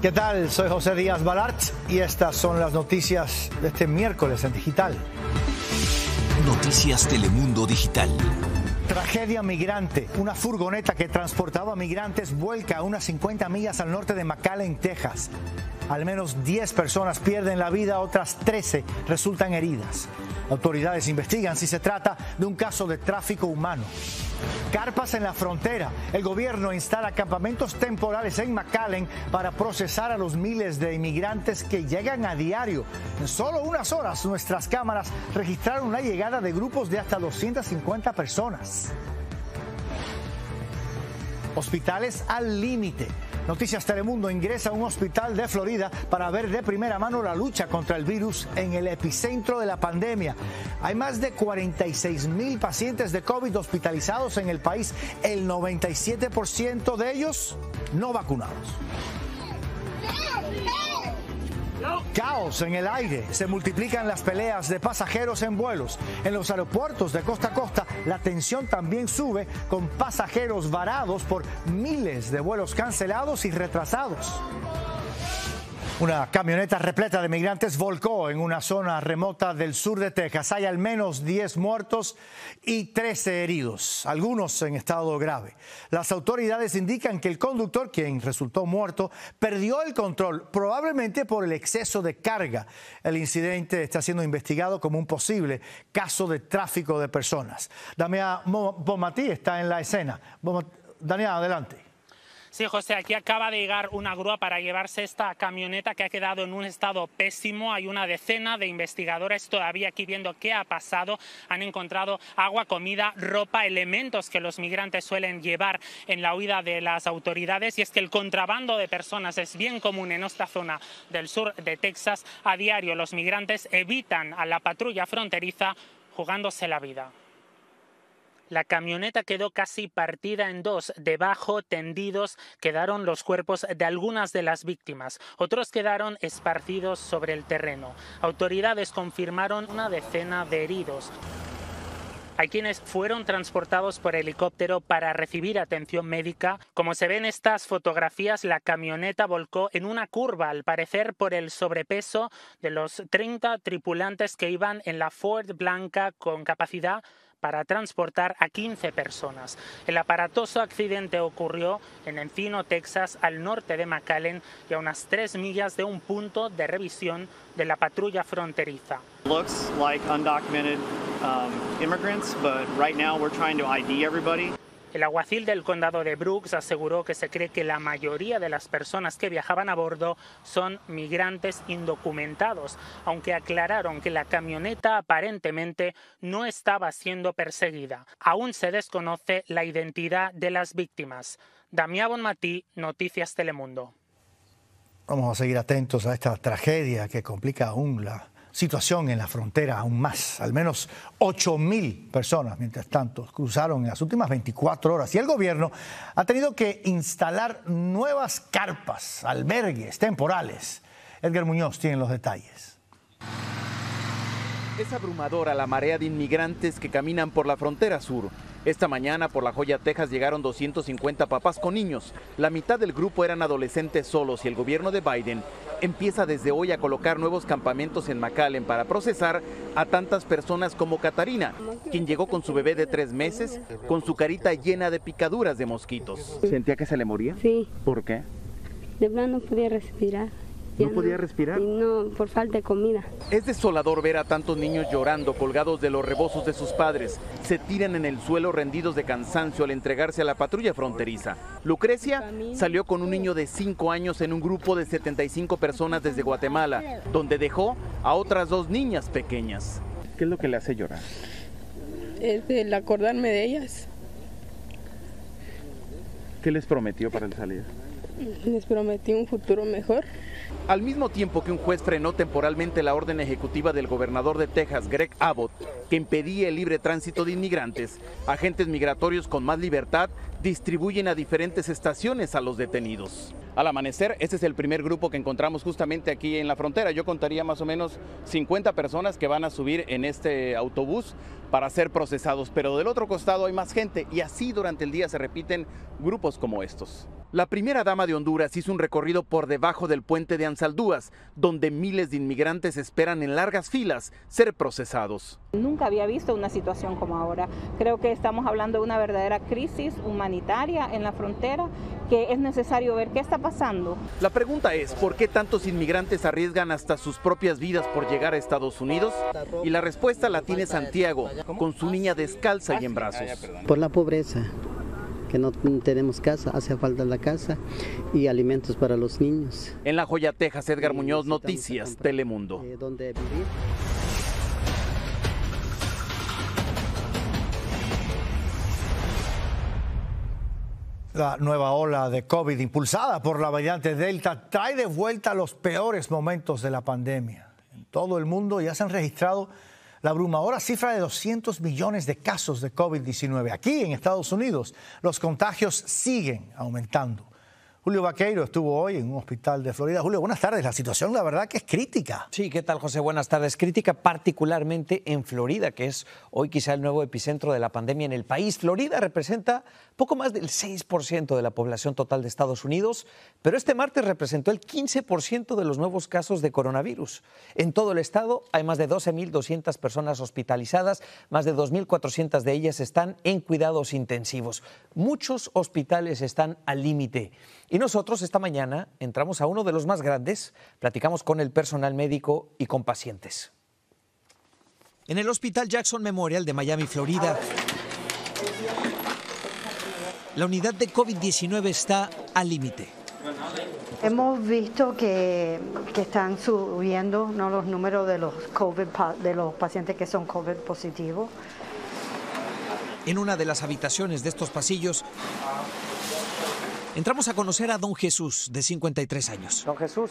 ¿Qué tal? Soy José Díaz Balart y estas son las noticias de este miércoles en Digital. Noticias Telemundo Digital. Tragedia migrante. Una furgoneta que transportaba migrantes vuelca a unas 50 millas al norte de McAllen, Texas. Al menos 10 personas pierden la vida, otras 13 resultan heridas. Autoridades investigan si se trata de un caso de tráfico humano. Carpas en la frontera. El gobierno instala campamentos temporales en McAllen para procesar a los miles de inmigrantes que llegan a diario. En solo unas horas, nuestras cámaras registraron la llegada de grupos de hasta 250 personas. Hospitales al límite. Noticias Telemundo ingresa a un hospital de Florida para ver de primera mano la lucha contra el virus en el epicentro de la pandemia. Hay más de 46,000 pacientes de COVID hospitalizados en el país, el 97% de ellos no vacunados. Caos en el aire. Se multiplican las peleas de pasajeros en vuelos. En los aeropuertos de costa a costa, la tensión también sube con pasajeros varados por miles de vuelos cancelados y retrasados. Una camioneta repleta de migrantes volcó en una zona remota del sur de Texas. Hay al menos 10 muertos y 13 heridos, algunos en estado grave. Las autoridades indican que el conductor, quien resultó muerto, perdió el control, probablemente por el exceso de carga. El incidente está siendo investigado como un posible caso de tráfico de personas. Damián Bonmatí está en la escena. Daniel, adelante. Sí, José, aquí acaba de llegar una grúa para llevarse esta camioneta que ha quedado en un estado pésimo. Hay una decena de investigadores todavía aquí viendo qué ha pasado. Han encontrado agua, comida, ropa, elementos que los migrantes suelen llevar en la huida de las autoridades. Y es que el contrabando de personas es bien común en esta zona del sur de Texas. A diario los migrantes evitan a la patrulla fronteriza jugándose la vida. La camioneta quedó casi partida en dos. Debajo, tendidos, quedaron los cuerpos de algunas de las víctimas. Otros quedaron esparcidos sobre el terreno. Autoridades confirmaron una decena de heridos. Hay quienes fueron transportados por helicóptero para recibir atención médica. Como se ven en estas fotografías, la camioneta volcó en una curva, al parecer por el sobrepeso de los 30 tripulantes que iban en la Ford blanca con capacidad para transportar a 15 personas. El aparatoso accidente ocurrió en Encino, Texas, al norte de McAllen y a unas 3 millas de un punto de revisión de la patrulla fronteriza. Looks like undocumented immigrants, but right now we're trying to ID everybody. El alguacil del condado de Brooks aseguró que se cree que la mayoría de las personas que viajaban a bordo son migrantes indocumentados, aunque aclararon que la camioneta aparentemente no estaba siendo perseguida. Aún se desconoce la identidad de las víctimas. Damián Bonmatí, Noticias Telemundo. Vamos a seguir atentos a esta tragedia que complica aún la situación en la frontera aún más. Al menos 8,000 personas, mientras tanto, cruzaron en las últimas 24 horas y el gobierno ha tenido que instalar nuevas carpas, albergues temporales. Edgar Muñoz tiene los detalles. Es abrumadora la marea de inmigrantes que caminan por la frontera sur. Esta mañana por La Joya, Texas, llegaron 250 papás con niños. La mitad del grupo eran adolescentes solos y el gobierno de Biden empieza desde hoy a colocar nuevos campamentos en McAllen para procesar a tantas personas como Catarina, quien llegó con su bebé de 3 meses, con su carita llena de picaduras de mosquitos. ¿Sentía que se le moría? Sí. ¿Por qué? De verdad no podía respirar. ¿No podía respirar? No, por falta de comida. Es desolador ver a tantos niños llorando, colgados de los rebozos de sus padres. Se tiran en el suelo rendidos de cansancio al entregarse a la patrulla fronteriza. Lucrecia salió con un niño de 5 años en un grupo de 75 personas desde Guatemala, donde dejó a otras 2 niñas pequeñas. ¿Qué es lo que le hace llorar? Es el acordarme de ellas. ¿Qué les prometió para el salir? Les prometí un futuro mejor. Al mismo tiempo que un juez frenó temporalmente la orden ejecutiva del gobernador de Texas, Greg Abbott, que impedía el libre tránsito de inmigrantes, agentes migratorios con más libertad distribuyen a diferentes estaciones a los detenidos. Al amanecer, este es el primer grupo que encontramos justamente aquí en la frontera. Yo contaría más o menos 50 personas que van a subir en este autobús para ser procesados, pero del otro costado hay más gente y así durante el día se repiten grupos como estos. La primera dama de Honduras hizo un recorrido por debajo del puente de Ansaldúas, donde miles de inmigrantes esperan en largas filas ser procesados. Nunca había visto una situación como ahora. Creo que estamos hablando de una verdadera crisis humanitaria en la frontera, que es necesario ver qué está pasando. La pregunta es, ¿por qué tantos inmigrantes arriesgan hasta sus propias vidas por llegar a Estados Unidos? Y la respuesta la tiene Santiago, con su niña descalza y en brazos. Por la pobreza, que no tenemos casa, hace falta la casa y alimentos para los niños. En La Joya, Texas, Edgar Muñoz, Noticias, Telemundo. ¿Dónde vivir? La nueva ola de COVID impulsada por la variante Delta trae de vuelta los peores momentos de la pandemia. En todo el mundo ya se han registrado la abrumadora cifra de 200 millones de casos de COVID-19. Aquí en Estados Unidos los contagios siguen aumentando. Julio Vaqueiro estuvo hoy en un hospital de Florida. Julio, buenas tardes. La situación, la verdad, que es crítica. Sí, ¿qué tal, José? Buenas tardes. Crítica particularmente en Florida, que es hoy quizá el nuevo epicentro de la pandemia en el país. Florida representa poco más del 6% de la población total de Estados Unidos, pero este martes representó el 15% de los nuevos casos de coronavirus. En todo el estado hay más de 12.200 personas hospitalizadas, más de 2.400 de ellas están en cuidados intensivos. Muchos hospitales están al límite. Y nosotros esta mañana entramos a uno de los más grandes, platicamos con el personal médico y con pacientes. En el Hospital Jackson Memorial de Miami, Florida, la unidad de COVID-19 está al límite. Hemos visto que están subiendo, ¿no?, los números de los pacientes que son COVID positivos. En una de las habitaciones de estos pasillos, entramos a conocer a don Jesús, de 53 años. Don Jesús,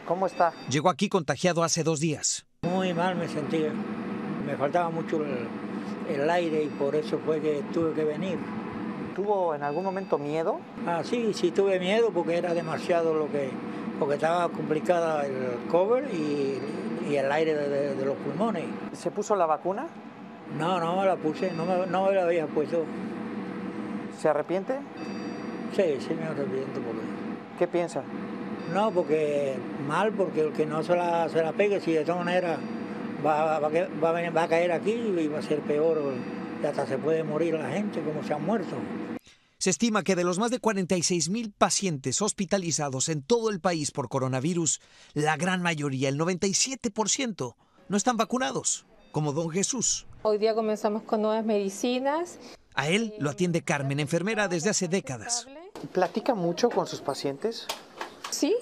¿cómo está? Llegó aquí contagiado hace 2 días. Muy mal me sentía. Me faltaba mucho el aire y por eso fue que tuve que venir. ¿Tuvo en algún momento miedo? Sí tuve miedo porque era demasiado porque estaba complicada el cover y el aire de los pulmones. ¿Se puso la vacuna? No me la puse, no me la había puesto. ¿Se arrepiente? Sí, me arrepiento. ¿Qué piensa? No, porque el que no se la pegue, si de todas maneras va a caer aquí y va a ser peor, y hasta se puede morir la gente como se han muerto. Se estima que de los más de 46,000 pacientes hospitalizados en todo el país por coronavirus, la gran mayoría, el 97%, no están vacunados, como don Jesús. Hoy día comenzamos con nuevas medicinas. A él lo atiende Carmen, enfermera desde hace décadas. ¿Platica mucho con sus pacientes? Sí.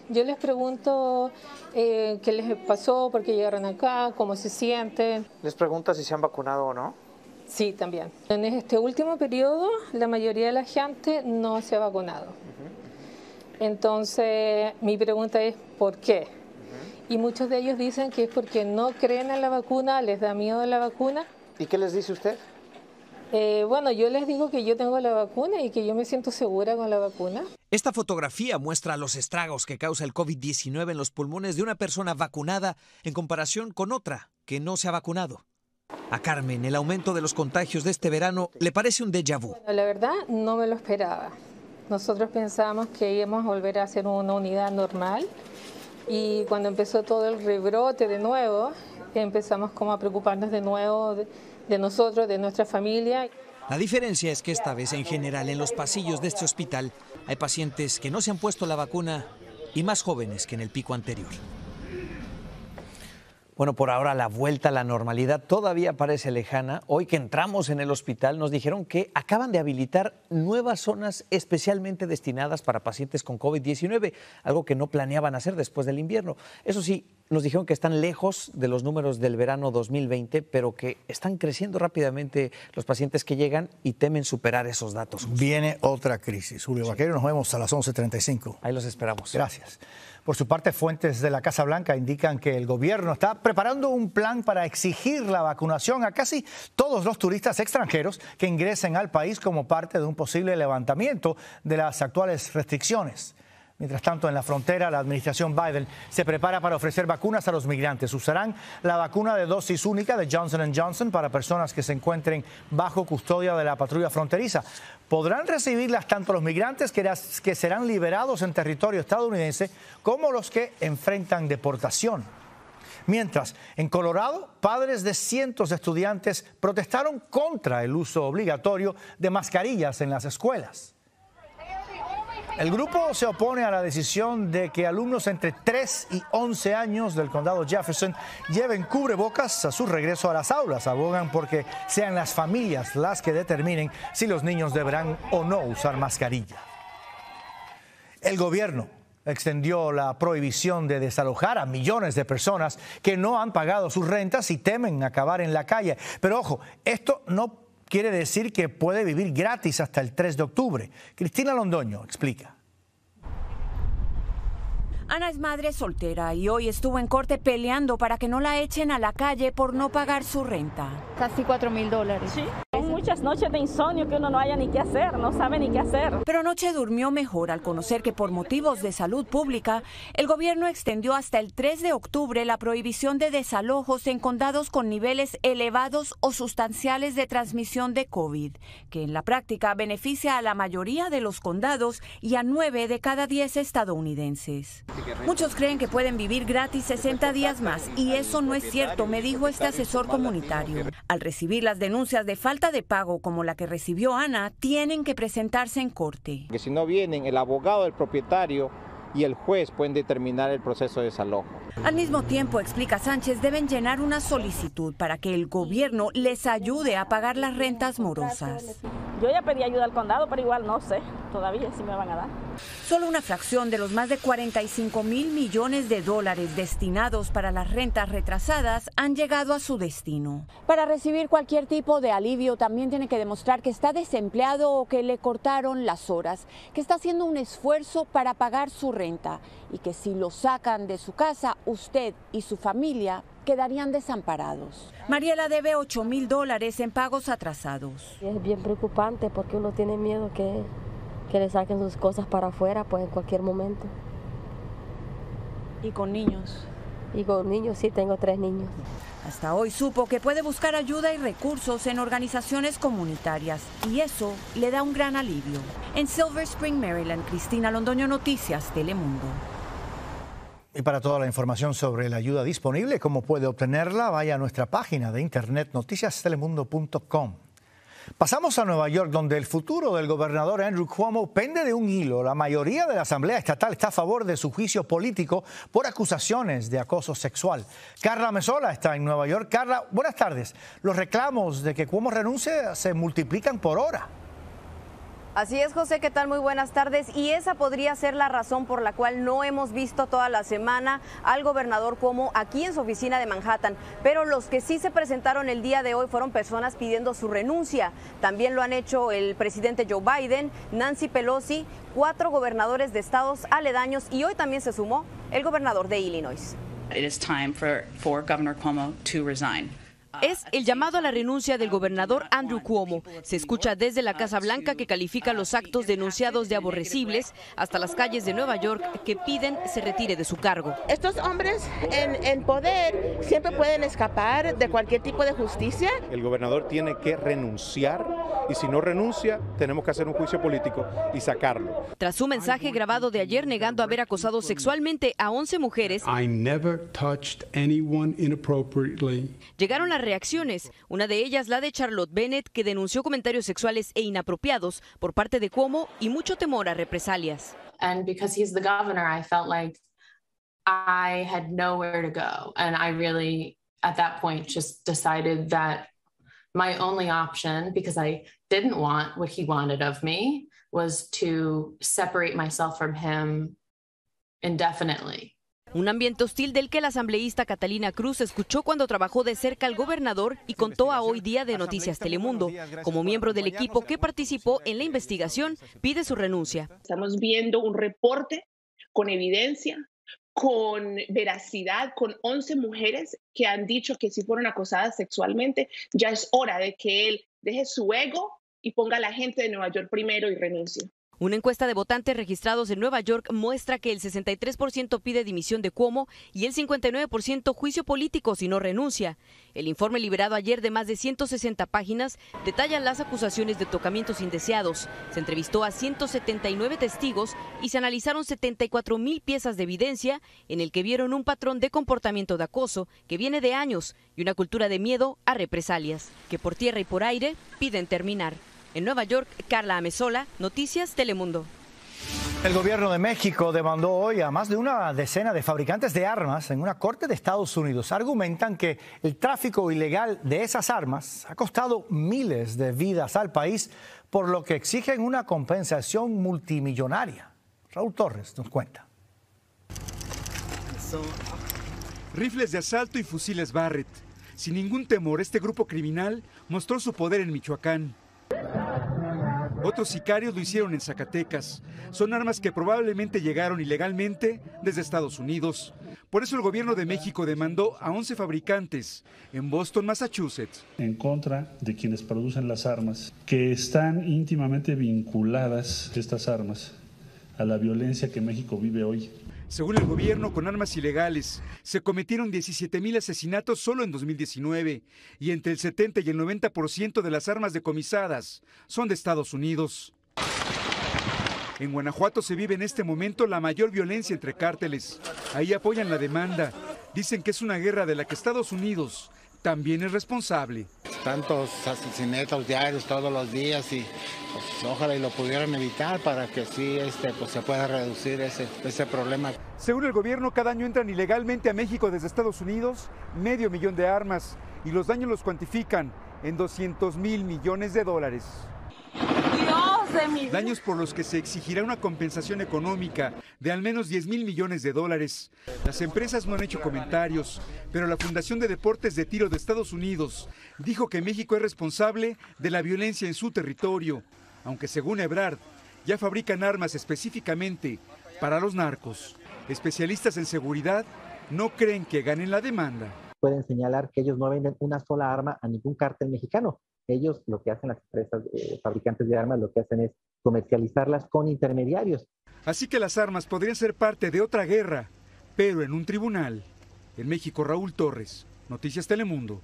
Yo les pregunto qué les pasó, por qué llegaron acá, cómo se sienten. ¿Les pregunta si se han vacunado o no? Sí, también. En este último periodo, la mayoría de la gente no se ha vacunado. Entonces, mi pregunta es ¿por qué? Y muchos de ellos dicen que es porque no creen en la vacuna, les da miedo la vacuna. ¿Y qué les dice usted? Bueno, yo les digo que yo tengo la vacuna y que yo me siento segura con la vacuna. Esta fotografía muestra los estragos que causa el COVID-19 en los pulmones de una persona vacunada en comparación con otra que no se ha vacunado. A Carmen, el aumento de los contagios de este verano le parece un déjà vu. La verdad, no me lo esperaba. Nosotros pensábamos que íbamos a volver a hacer una unidad normal y cuando empezó todo el rebrote de nuevo, empezamos como a preocuparnos de nuevo de nosotros, de nuestra familia. La diferencia es que esta vez, en general, en los pasillos de este hospital hay pacientes que no se han puesto la vacuna y más jóvenes que en el pico anterior. Bueno, por ahora la vuelta a la normalidad todavía parece lejana. Hoy que entramos en el hospital nos dijeron que acaban de habilitar nuevas zonas especialmente destinadas para pacientes con COVID-19, algo que no planeaban hacer después del invierno. Eso sí, nos dijeron que están lejos de los números del verano 2020, pero que están creciendo rápidamente los pacientes que llegan y temen superar esos datos. Viene otra crisis. Julio Vaqueiro, nos vemos a las 11:35. Ahí los esperamos. Gracias. Por su parte, fuentes de la Casa Blanca indican que el gobierno está preparando un plan para exigir la vacunación a casi todos los turistas extranjeros que ingresen al país como parte de un posible levantamiento de las actuales restricciones. Mientras tanto, en la frontera, la administración Biden se prepara para ofrecer vacunas a los migrantes. Usarán la vacuna de dosis única de Johnson & Johnson para personas que se encuentren bajo custodia de la patrulla fronteriza. Podrán recibirlas tanto los migrantes que serán liberados en territorio estadounidense como los que enfrentan deportación. Mientras, en Colorado, padres de cientos de estudiantes protestaron contra el uso obligatorio de mascarillas en las escuelas. El grupo se opone a la decisión de que alumnos entre 3 y 11 años del condado Jefferson lleven cubrebocas a su regreso a las aulas. Abogan porque sean las familias las que determinen si los niños deberán o no usar mascarilla. El gobierno extendió la prohibición de desalojar a millones de personas que no han pagado sus rentas y temen acabar en la calle. Pero ojo, esto no quiere decir que puede vivir gratis hasta el 3 de octubre. Cristina Londoño explica. Ana es madre soltera y hoy estuvo en corte peleando para que no la echen a la calle por no pagar su renta. Casi $4,000. Sí. Son muchas noches de insomnio que uno no haya ni qué hacer, no sabe ni qué hacer. Pero anoche durmió mejor al conocer que por motivos de salud pública, el gobierno extendió hasta el 3 de octubre la prohibición de desalojos en condados con niveles elevados o sustanciales de transmisión de COVID, que en la práctica beneficia a la mayoría de los condados y a 9 de cada 10 estadounidenses. Muchos creen que pueden vivir gratis 60 días más y eso no es cierto, me dijo este asesor comunitario. Al recibir las denuncias de falta de pago como la que recibió Ana, tienen que presentarse en corte. Que si no vienen, el abogado del propietario y el juez pueden determinar el proceso de desalojo. Al mismo tiempo, explica Sánchez, deben llenar una solicitud para que el gobierno les ayude a pagar las rentas morosas. Yo ya pedí ayuda al condado, pero igual no sé todavía si me van a dar. Solo una fracción de los más de $45 mil millones destinados para las rentas retrasadas han llegado a su destino. Para recibir cualquier tipo de alivio también tiene que demostrar que está desempleado o que le cortaron las horas, que está haciendo un esfuerzo para pagar su renta y que si lo sacan de su casa, usted y su familia quedarían desamparados. Mariela debe $8,000 en pagos atrasados. Es bien preocupante porque uno tiene miedo que le saquen sus cosas para afuera pues en cualquier momento. ¿Y con niños? Y con niños, sí, tengo 3 niños. Hasta hoy supo que puede buscar ayuda y recursos en organizaciones comunitarias y eso le da un gran alivio. En Silver Spring, Maryland, Cristina Londoño, Noticias Telemundo. Y para toda la información sobre la ayuda disponible, cómo puede obtenerla, vaya a nuestra página de internet noticiastelemundo.com. Pasamos a Nueva York, donde el futuro del gobernador Andrew Cuomo pende de un hilo. La mayoría de la Asamblea Estatal está a favor de su juicio político por acusaciones de acoso sexual. Carla Mesola está en Nueva York. Carla, buenas tardes. Los reclamos de que Cuomo renuncie se multiplican por hora. Así es, José, ¿qué tal? Muy buenas tardes. Y esa podría ser la razón por la cual no hemos visto toda la semana al gobernador Cuomo aquí en su oficina de Manhattan. Pero los que sí se presentaron el día de hoy fueron personas pidiendo su renuncia. También lo han hecho el presidente Joe Biden, Nancy Pelosi, 4 gobernadores de estados aledaños y hoy también se sumó el gobernador de Illinois. It is time for Governor Cuomo to resign. Es el llamado a la renuncia del gobernador Andrew Cuomo. Se escucha desde la Casa Blanca que califica los actos denunciados de aborrecibles hasta las calles de Nueva York que piden se retire de su cargo. Estos hombres en poder siempre pueden escapar de cualquier tipo de justicia. El gobernador tiene que renunciar y si no renuncia tenemos que hacer un juicio político y sacarlo. Tras su mensaje grabado de ayer negando haber acosado sexualmente a 11 mujeres, I never touched anyone inappropriately. Llegaron las reacciones, una de ellas la de Charlotte Bennett, que denunció comentarios sexuales e inapropiados por parte de Cuomo y mucho temor a represalias. And because he's the governor, I felt like I had nowhere to go. And I really, at that point, just decided that my only option, because I didn't want what he wanted of me, was to separate myself from him indefinitely. Un ambiente hostil del que la asambleísta Catalina Cruz escuchó cuando trabajó de cerca al gobernador y contó a Hoy Día de Noticias Telemundo. Como miembro del equipo que participó en la investigación, pide su renuncia. Estamos viendo un reporte con evidencia, con veracidad, con 11 mujeres que han dicho que si fueron acosadas sexualmente. Ya es hora de que él deje su ego y ponga a la gente de Nueva York primero y renuncie. Una encuesta de votantes registrados en Nueva York muestra que el 63% pide dimisión de Cuomo y el 59% juicio político si no renuncia. El informe liberado ayer de más de 160 páginas detalla las acusaciones de tocamientos indeseados. Se entrevistó a 179 testigos y se analizaron 74,000 piezas de evidencia en el que vieron un patrón de comportamiento de acoso que viene de años y una cultura de miedo a represalias, que por tierra y por aire piden terminar. En Nueva York, Carla Amezola, Noticias Telemundo. El gobierno de México demandó hoy a más de una decena de fabricantes de armas en una corte de Estados Unidos. Argumentan que el tráfico ilegal de esas armas ha costado miles de vidas al país, por lo que exigen una compensación multimillonaria. Raúl Torres nos cuenta. Rifles de asalto y fusiles Barrett. Sin ningún temor, este grupo criminal mostró su poder en Michoacán. Otros sicarios lo hicieron en Zacatecas. Son armas que probablemente llegaron ilegalmente desde Estados Unidos. Por eso el gobierno de México demandó a 11 fabricantes en Boston, Massachusetts. En contra de quienes producen las armas, que están íntimamente vinculadas, estas armas, a la violencia que México vive hoy. Según el gobierno, con armas ilegales se cometieron 17,000 asesinatos solo en 2019 y entre el 70 y el 90% de las armas decomisadas son de Estados Unidos. En Guanajuato se vive en este momento la mayor violencia entre cárteles. Ahí apoyan la demanda. Dicen que es una guerra de la que Estados Unidos también es responsable. Tantos asesinatos diarios todos los días y pues, ojalá y lo pudieran evitar para que sí pues, se pueda reducir ese problema. Según el gobierno, cada año entran ilegalmente a México desde Estados Unidos 500,000 de armas y los daños los cuantifican en $200,000 millones. Daños por los que se exigirá una compensación económica de al menos $10,000 millones. Las empresas no han hecho comentarios, pero la Fundación de Deportes de Tiro de Estados Unidos dijo que México es responsable de la violencia en su territorio, aunque según Ebrard ya fabrican armas específicamente para los narcos. Especialistas en seguridad no creen que ganen la demanda. Pueden señalar que ellos no venden una sola arma a ningún cártel mexicano. Ellos, lo que hacen las empresas fabricantes de armas, lo que hacen es comercializarlas con intermediarios. Así que las armas podrían ser parte de otra guerra, pero en un tribunal. En México, Raúl Torres, Noticias Telemundo.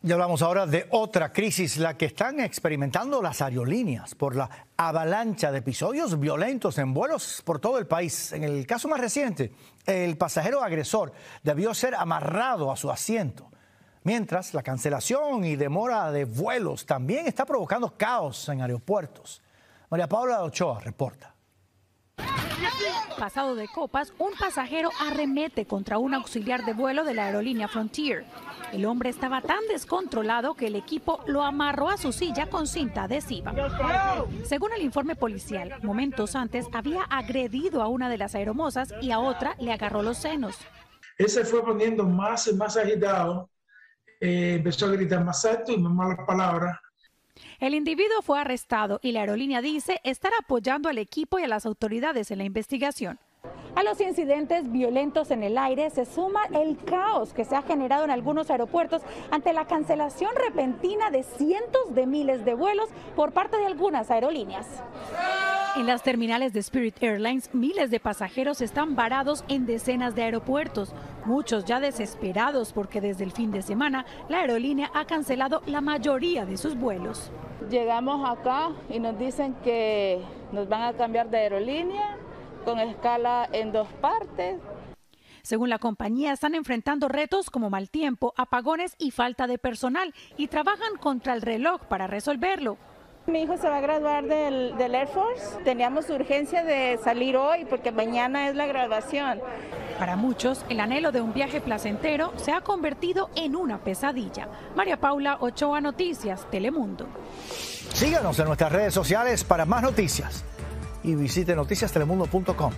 Y hablamos ahora de otra crisis, la que están experimentando las aerolíneas por la avalancha de episodios violentos en vuelos por todo el país. En el caso más reciente, el pasajero agresor debió ser amarrado a su asiento. Mientras, la cancelación y demora de vuelos también está provocando caos en aeropuertos. María Paula Ochoa reporta. Pasado de copas, un pasajero arremete contra un auxiliar de vuelo de la aerolínea Frontier. El hombre estaba tan descontrolado que el equipo lo amarró a su silla con cinta adhesiva. Según el informe policial, momentos antes había agredido a una de las aeromosas y a otra le agarró los senos. Él se fue poniendo más y más agitado. Empezó a gritar más alto y más malas palabras. El individuo fue arrestado y la aerolínea dice estar apoyando al equipo y a las autoridades en la investigación. A los incidentes violentos en el aire se suma el caos que se ha generado en algunos aeropuertos ante la cancelación repentina de cientos de miles de vuelos por parte de algunas aerolíneas. En las terminales de Spirit Airlines, miles de pasajeros están varados en decenas de aeropuertos, muchos ya desesperados porque desde el fin de semana la aerolínea ha cancelado la mayoría de sus vuelos. Llegamos acá y nos dicen que nos van a cambiar de aerolínea con escala en 2 partes. Según la compañía, están enfrentando retos como mal tiempo, apagones y falta de personal y trabajan contra el reloj para resolverlo. Mi hijo se va a graduar del Air Force. Teníamos urgencia de salir hoy porque mañana es la graduación. Para muchos, el anhelo de un viaje placentero se ha convertido en una pesadilla. María Paula Ochoa, Noticias Telemundo. Síganos en nuestras redes sociales para más noticias y visite noticiastelemundo.com.